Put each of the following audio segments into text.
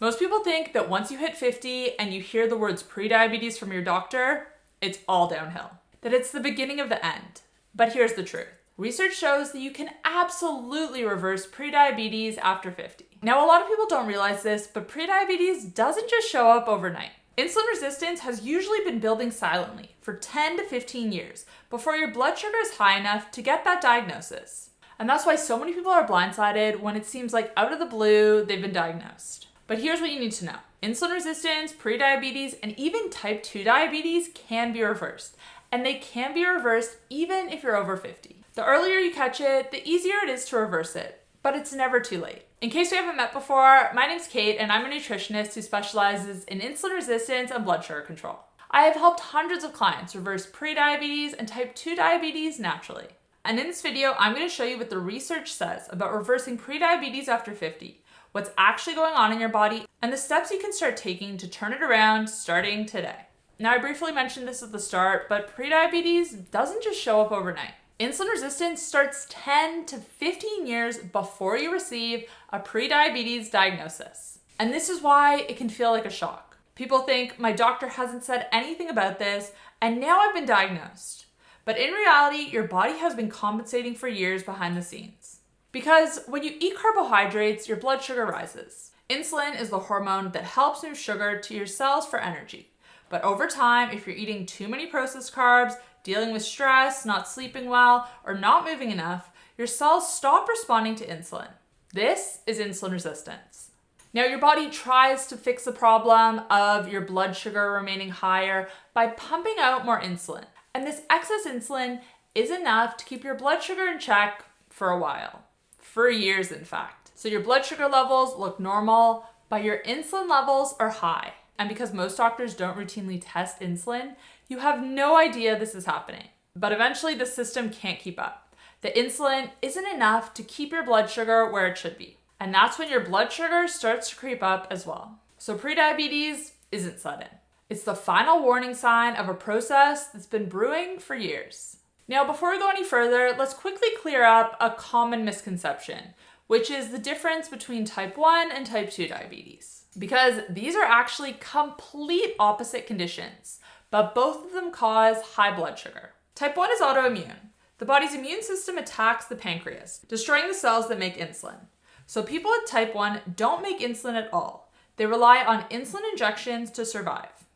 Most people think that once you hit 50 and you hear the words prediabetes from your doctor, it's all downhill, that it's the beginning of the end. But here's the truth. Research shows that you can absolutely reverse prediabetes after 50. Now, a lot of people don't realize this, but prediabetes doesn't just show up overnight. Insulin resistance has usually been building silently for 10 to 15 years before your blood sugar is high enough to get that diagnosis. And that's why so many people are blindsided when it seems like out of the blue they've been diagnosed. But here's what you need to know. Insulin resistance, prediabetes, and even type 2 diabetes can be reversed. And they can be reversed even if you're over 50. The earlier you catch it, the easier it is to reverse it. But it's never too late. In case we haven't met before, my name's Kait and I'm a nutritionist who specializes in insulin resistance and blood sugar control. I have helped hundreds of clients reverse prediabetes and type 2 diabetes naturally. And in this video, I'm going to show you what the research says about reversing prediabetes after 50, what's actually going on in your body, and the steps you can start taking to turn it around starting today. Now, I briefly mentioned this at the start, but prediabetes doesn't just show up overnight. Insulin resistance starts 10 to 15 years before you receive a prediabetes diagnosis. And this is why it can feel like a shock. People think, my doctor hasn't said anything about this, and now I've been diagnosed. But in reality, your body has been compensating for years behind the scenes. Because when you eat carbohydrates, your blood sugar rises. Insulin is the hormone that helps move sugar to your cells for energy. But over time, if you're eating too many processed carbs, dealing with stress, not sleeping well, or not moving enough, your cells stop responding to insulin. This is insulin resistance. Now, your body tries to fix the problem of your blood sugar remaining higher by pumping out more insulin. And this excess insulin is enough to keep your blood sugar in check for a while. For years, in fact. So your blood sugar levels look normal, but your insulin levels are high. And because most doctors don't routinely test insulin, you have no idea this is happening. But eventually the system can't keep up. The insulin isn't enough to keep your blood sugar where it should be. And that's when your blood sugar starts to creep up as well. So prediabetes isn't sudden. It's the final warning sign of a process that's been brewing for years. Now, before we go any further, let's quickly clear up a common misconception, which is the difference between type 1 and type 2 diabetes. Because these are actually complete opposite conditions, but both of them cause high blood sugar. Type 1 is autoimmune. The body's immune system attacks the pancreas, destroying the cells that make insulin. So people with type 1 don't make insulin at all. They rely on insulin injections to survive.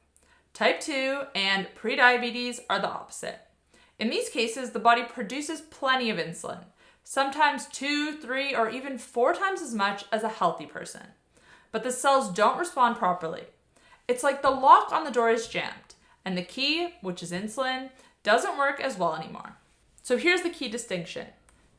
Type 2 and prediabetes are the opposite. In these cases, the body produces plenty of insulin, sometimes 2, 3, or even 4 times as much as a healthy person. But the cells don't respond properly. It's like the lock on the door is jammed, and the key, which is insulin, doesn't work as well anymore. So here's the key distinction.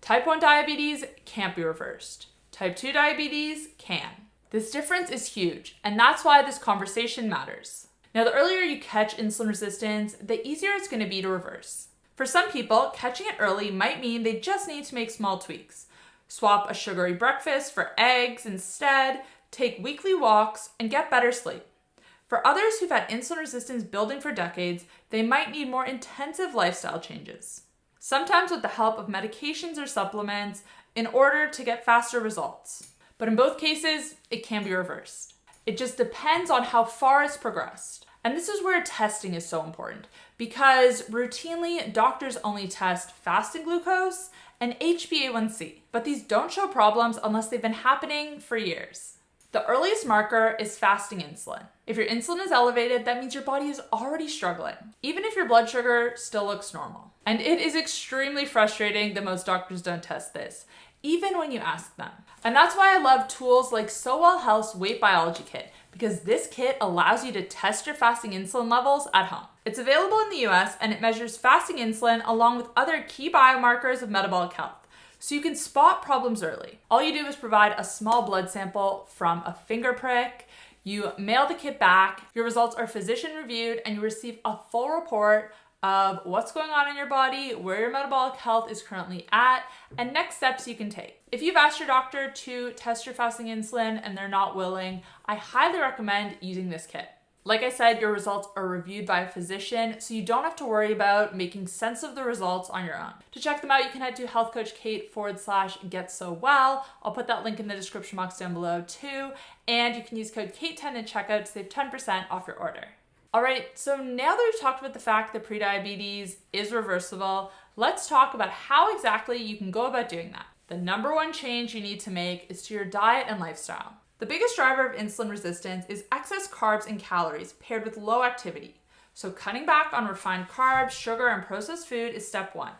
Type 1 diabetes can't be reversed. Type 2 diabetes can. This difference is huge, and that's why this conversation matters. Now, the earlier you catch insulin resistance, the easier it's going to be to reverse. For some people, catching it early might mean they just need to make small tweaks. Swap a sugary breakfast for eggs instead, take weekly walks, and get better sleep. For others who've had insulin resistance building for decades, they might need more intensive lifestyle changes. Sometimes with the help of medications or supplements in order to get faster results. But in both cases, it can be reversed. It just depends on how far it's progressed. And this is where testing is so important, because routinely doctors only test fasting glucose and HbA1c, but these don't show problems unless they've been happening for years. The earliest marker is fasting insulin. If your insulin is elevated, that means your body is already struggling, even if your blood sugar still looks normal. And it is extremely frustrating that most doctors don't test this, even when you ask them. And that's why I love tools like SoWell Health's Weight Biology Kit, because this kit allows you to test your fasting insulin levels at home. It's available in the US and it measures fasting insulin along with other key biomarkers of metabolic health, so you can spot problems early. All you do is provide a small blood sample from a finger prick, you mail the kit back, your results are physician reviewed, and you receive a full report of what's going on in your body, where your metabolic health is currently at, and next steps you can take. If you've asked your doctor to test your fasting insulin and they're not willing, I highly recommend using this kit. Like I said, your results are reviewed by a physician, so you don't have to worry about making sense of the results on your own. To check them out, you can head to healthcoachkait.com/getsowell. I'll put that link in the description box down below too, and you can use code KAIT10 at checkout to save 10% off your order. All right, so now that we've talked about the fact that prediabetes is reversible, let's talk about how exactly you can go about doing that. The number one change you need to make is to your diet and lifestyle. The biggest driver of insulin resistance is excess carbs and calories paired with low activity. So cutting back on refined carbs, sugar, and processed food is step one.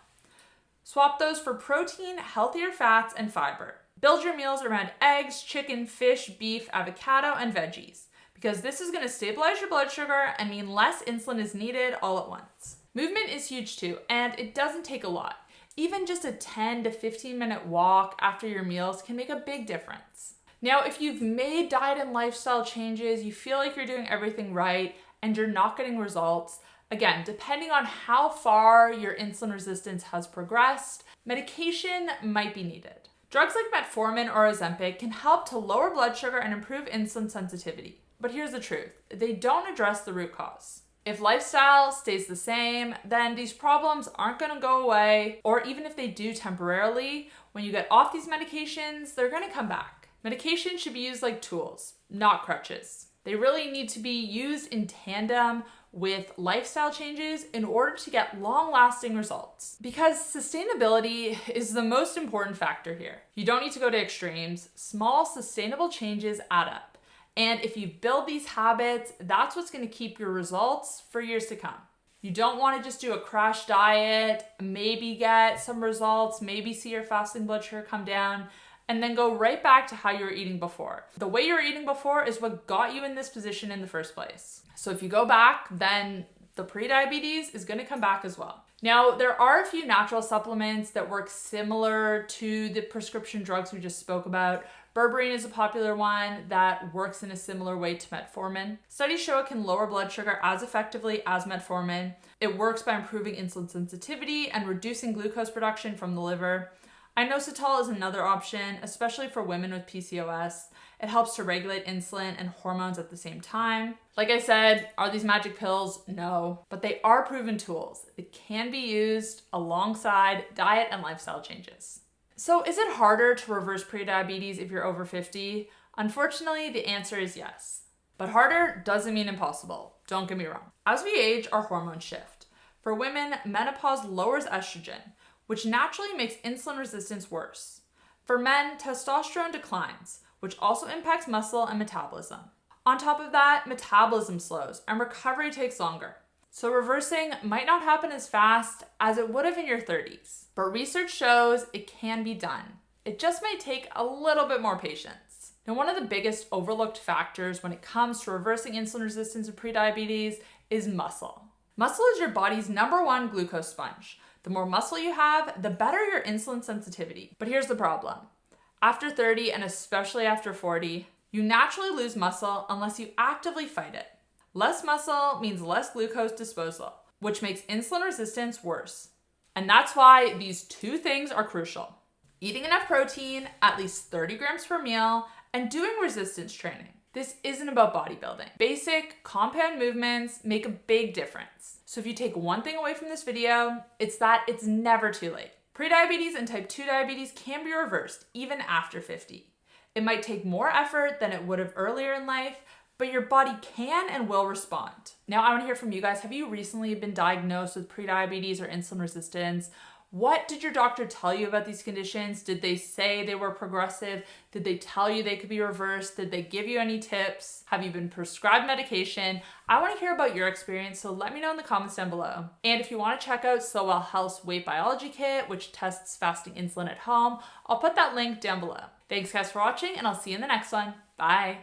Swap those for protein, healthier fats, and fiber. Build your meals around eggs, chicken, fish, beef, avocado, and veggies, because this is going to stabilize your blood sugar and mean less insulin is needed all at once. Movement is huge too, and it doesn't take a lot. Even just a 10 to 15 minute walk after your meals can make a big difference. Now, if you've made diet and lifestyle changes, you feel like you're doing everything right and you're not getting results, again, depending on how far your insulin resistance has progressed, medication might be needed. Drugs like metformin or Ozempic can help to lower blood sugar and improve insulin sensitivity. But here's the truth, they don't address the root cause. If lifestyle stays the same, then these problems aren't going to go away, or even if they do temporarily, when you get off these medications, they're going to come back. Medication should be used like tools, not crutches. They really need to be used in tandem with lifestyle changes in order to get long-lasting results. Because sustainability is the most important factor here. You don't need to go to extremes. Small, sustainable changes add up. And if you build these habits, that's what's going to keep your results for years to come. You don't want to just do a crash diet, maybe get some results, maybe see your fasting blood sugar come down, and then go right back to how you were eating before. The way you were eating before is what got you in this position in the first place. So if you go back, then the prediabetes is going to come back as well. Now, there are a few natural supplements that work similar to the prescription drugs we just spoke about. Berberine is a popular one that works in a similar way to metformin. Studies show it can lower blood sugar as effectively as metformin. It works by improving insulin sensitivity and reducing glucose production from the liver. Inositol is another option, especially for women with PCOS. It helps to regulate insulin and hormones at the same time. Like I said, are these magic pills? No, but they are proven tools. They can be used alongside diet and lifestyle changes. So is it harder to reverse prediabetes if you're over 50? Unfortunately, the answer is yes. But harder doesn't mean impossible. Don't get me wrong. As we age, our hormones shift. For women, menopause lowers estrogen, which naturally makes insulin resistance worse. For men, testosterone declines, which also impacts muscle and metabolism. On top of that, metabolism slows and recovery takes longer. So reversing might not happen as fast as it would have in your 30s, but research shows it can be done. It just may take a little bit more patience. Now, one of the biggest overlooked factors when it comes to reversing insulin resistance and prediabetes is muscle. Muscle is your body's #1 glucose sponge. The more muscle you have, the better your insulin sensitivity. But here's the problem. After 30, and especially after 40, you naturally lose muscle unless you actively fight it. Less muscle means less glucose disposal, which makes insulin resistance worse. And that's why these two things are crucial. Eating enough protein, at least 30 grams per meal, and doing resistance training. This isn't about bodybuilding. Basic compound movements make a big difference. So if you take one thing away from this video, it's that it's never too late. Prediabetes and type 2 diabetes can be reversed even after 50. It might take more effort than it would have earlier in life, but your body can and will respond. Now, I want to hear from you guys. Have you recently been diagnosed with prediabetes or insulin resistance? What did your doctor tell you about these conditions? Did they say they were progressive? Did they tell you they could be reversed? Did they give you any tips? Have you been prescribed medication? I want to hear about your experience, so let me know in the comments down below. And if you want to check out Sowell Health's Weight Biology Kit, which tests fasting insulin at home, I'll put that link down below. Thanks guys for watching, and I'll see you in the next one. Bye.